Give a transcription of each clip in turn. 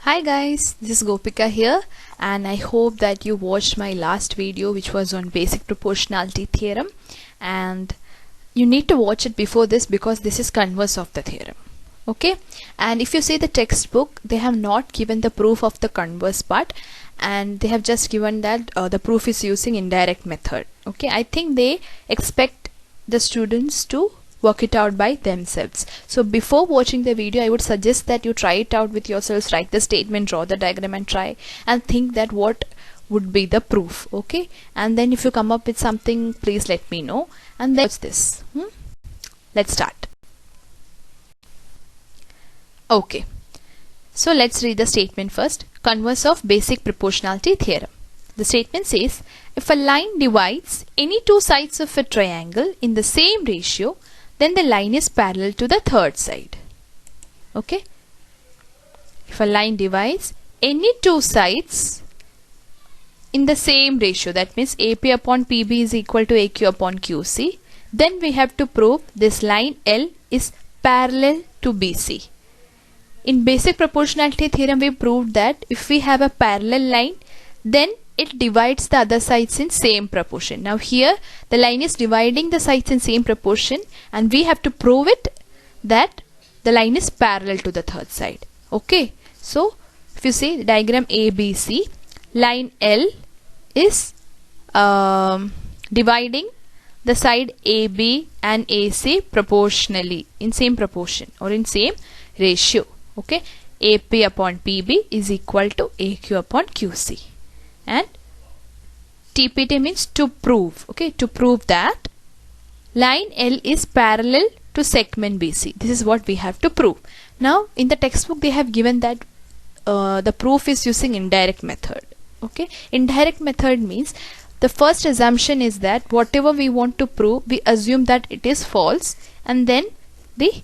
Hi guys, this is Gopika here and I hope that you watched my last video which was on basic proportionality theorem, and you need to watch it before this because this is converse of the theorem. Okay, and if you see the textbook, they have not given the proof of the converse part and they have just given that the proof is using indirect method. Okay, I think they expect the students to work it out by themselves. So before watching the video, I would suggest that you try it out with yourselves, write the statement, draw the diagram and try and think that what would be the proof. Okay, and then if you come up with something, please let me know. And then what's this? Let's start. Okay, so let's read the statement first. Converse of basic proportionality theorem. The statement says, if a line divides any two sides of a triangle in the same ratio, then the line is parallel to the third side. Okay, if a line divides any two sides in the same ratio, that means AP upon PB is equal to AQ upon QC, then we have to prove this line L is parallel to BC. In basic proportionality theorem, we proved that if we have a parallel line, then it divides the other sides in same proportion. Now here the line is dividing the sides in same proportion and we have to prove it that the line is parallel to the third side. Okay, so if you see the diagram ABC, line L is dividing the side AB and AC proportionally in same proportion or in same ratio. Okay, AP upon PB is equal to AQ upon QC. And TPT means to prove. Okay, to prove that line L is parallel to segment BC. This is what we have to prove. Now in the textbook they have given that the proof is using indirect method. Okay, indirect method means the first assumption is that whatever we want to prove, we assume that it is false and then the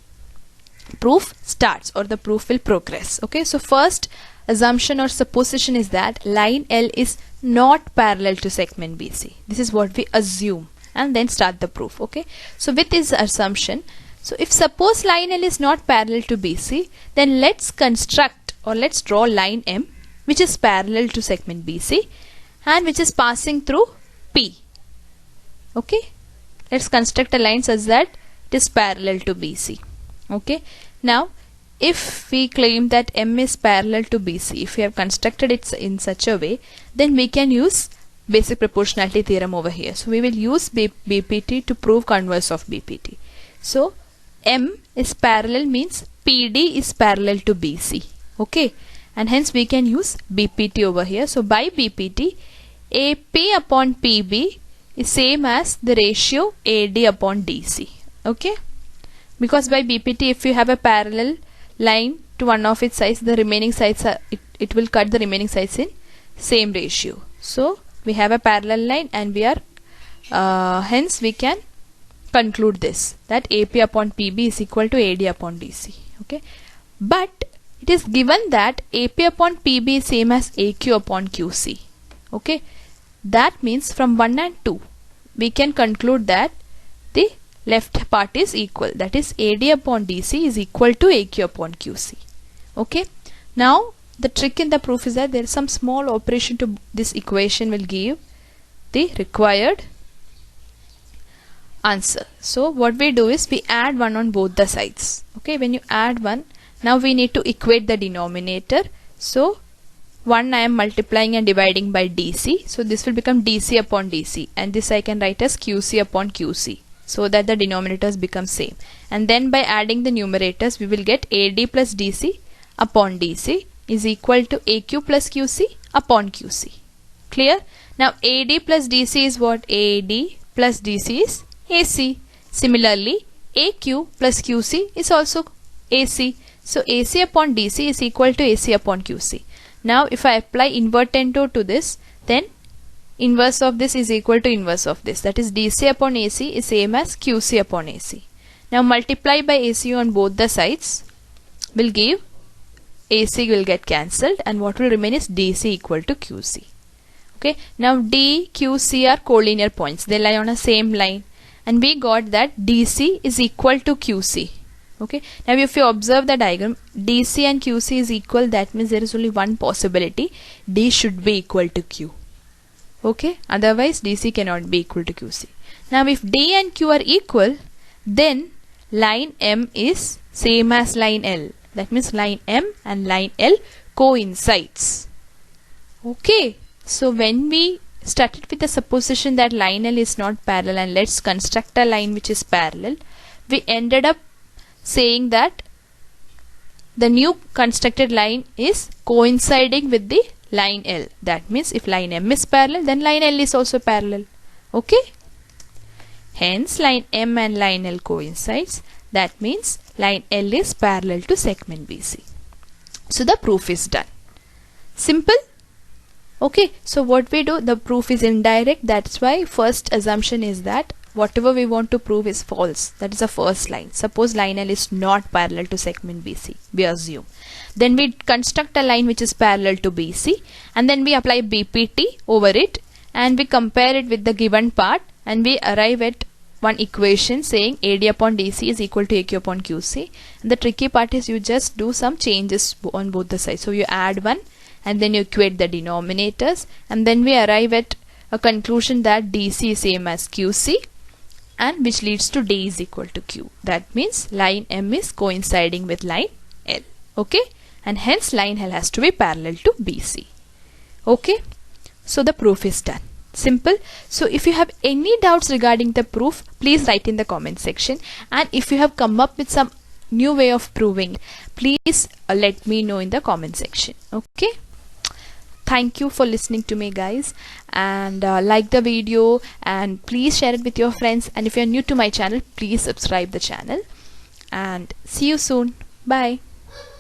proof starts or the proof will progress. Okay, so first assumption or supposition is that line L is not parallel to segment BC. This is what we assume and then start the proof. Okay, so with this assumption, so if suppose line L is not parallel to BC, then let's construct or let's draw line M which is parallel to segment BC and which is passing through P. Okay, let's construct a line such that it is parallel to BC. Okay, now if we claim that M is parallel to BC, if we have constructed it in such a way, then we can use basic proportionality theorem over here. So we will use BPT to prove converse of BPT. So M is parallel means PD is parallel to BC. Okay, and hence we can use BPT over here. So by BPT, AP upon PB is same as the ratio AD upon DC. Okay, because by BPT, if you have a parallel line to one of its sides, the remaining sides are it will cut the remaining sides in same ratio. So we have a parallel line and we are hence we can conclude this that AP upon PB is equal to AD upon DC. Okay, but it is given that AP upon PB is same as AQ upon QC. Okay, that means from 1 and 2 we can conclude that the left part is equal, that is AD upon DC is equal to AQ upon QC. Okay, now the trick in the proof is that there is some small operation to this equation will give the required answer. So what we do is we add 1 on both the sides. Okay, when you add 1, now we need to equate the denominator. So 1 I am multiplying and dividing by DC, so this will become DC upon DC and this I can write as QC upon QC, so that the denominators become same, and then by adding the numerators we will get AD plus DC upon DC is equal to AQ plus QC upon QC. Clear? Now AD plus DC is what? AD plus DC is AC. Similarly AQ plus QC is also AC. So AC upon DC is equal to AC upon QC. Now if I apply invertendo to this, then inverse of this is equal to inverse of this, that is DC upon AC is same as QC upon AC. Now multiply by AC on both the sides will give AC will get cancelled and what will remain is DC equal to QC. Okay, now D, QC are collinear points, they lie on a same line and we got that DC is equal to QC. Okay, now if you observe the diagram, DC and QC is equal, that means there is only one possibility, D should be equal to Q. Okay, otherwise DC cannot be equal to QC. Now if D and Q are equal, then line M is same as line L. That means line M and line L coincides. Okay, so when we started with the supposition that line L is not parallel, and let's construct a line which is parallel, we ended up saying that the new constructed line is coinciding with the line L. That means if line M is parallel, then line L is also parallel. Okay, hence line M and line L coincides. That means line L is parallel to segment BC. So the proof is done. Simple. Okay, so what we do, the proof is indirect. That's why first assumption is that whatever we want to prove is false. That is the first line. Suppose line L is not parallel to segment BC, we assume. Then we construct a line which is parallel to BC, and then we apply BPT over it, and we compare it with the given part, and we arrive at one equation saying AD upon DC is equal to AQ upon QC. And the tricky part is you just do some changes on both the sides. So you add one and then you equate the denominators, and then we arrive at a conclusion that DC is same as QC, and which leads to D is equal to Q. That means line M is coinciding with line L. Okay, and hence line L has to be parallel to BC. Okay, so the proof is done. Simple. So if you have any doubts regarding the proof, please write in the comment section, and if you have come up with some new way of proving, please let me know in the comment section. Okay, thank you for listening to me, guys, and like the video, and please share it with your friends, and if you are new to my channel, please subscribe the channel, and see you soon. Bye.